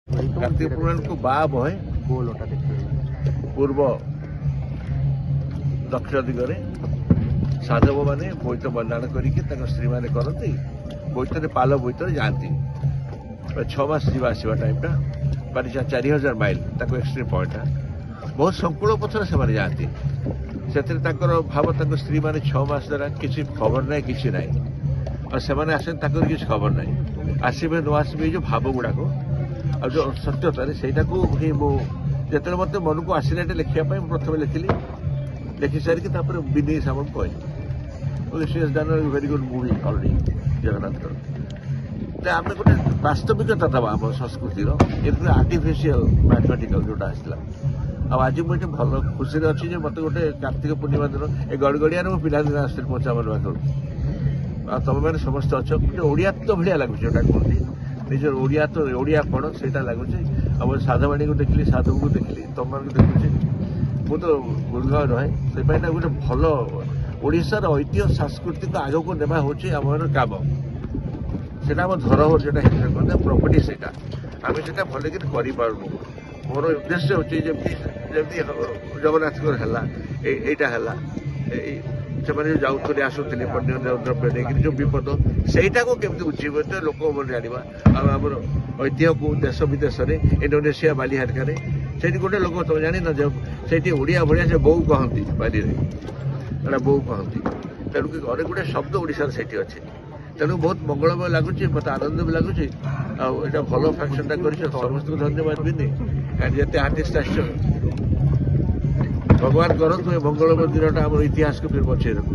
कार्तिक पूर्णिमा को बा बहे पूर्व दक्षिण दिगरे साधव माने बोईत बंधाण करके स्त्री मैंने करती बोईत पाल बोईत जाती 6 मास जीवा आसवा टाइमटा मानी 4000 माइल एक्सट्रीम पॉइंट बहुत संकूल पथर से जाती से भाव स्त्री मैंने 6 मास द्वारा किसी खबर ना कि ना और से आसे किसी खबर ना आसवे न आसवे जो भाव गुड़ाक और जो सत्यतार से जिते मत मन को आसला लिखापी प्रथम लिखिली लिखि सारिकी विनय सामल कहली very good movie already Jagannath आम गोटे वास्तविकता दबा आम संस्कृतिर आर्टिफिशियल मैथमेटिकल जोटा आसला आज मुझे भल खुशी अच्छी मत गोटे कार्तिक पूर्णिमा दिन ए गड़गड़िया पिला दिन आस पंचावन पाखर तुम मैंने समस्त अच्छ ओडिया तो भाया लगुच जोटा कहते निजर ओडिया तो ओडिया पण से लगुच साधवाणी को देखिली साधु को देखिली तुम मान देखुचे मु तो गुड़गाँव रहे से गोटे भल ओडार ऐतिह्य सांस्कृतिक आग को नेवा हूँ आम काम से धरोहर जो प्रॉपर्टी से आम से भल कि मोर उद्देश्य हूँ जमी जगन्नाथ है से जाऊे आसुले पण्य द्रव्य नहीं जो विपद सहीटा को केमती उज्जीवित लोक जाना आम ऐतिह्य को देश विदेश में इंडोनेशिया बालीहारिका से गोटे लोक तुम जान से ओडिया भाया से बो कहती बाली बो कहती तेणुक अनेक गुटे शब्द ओडार से अच्छे तेणु बहुत मंगलमय लगुच मत आनंद भी लगुच आटा भल फैक्शनटा कर समस्त को धन्यवाद भी जिते आर्टिस्ट आस भगवान करतु मंगलमय दिन आम इतिहास को फिर बचे रखू।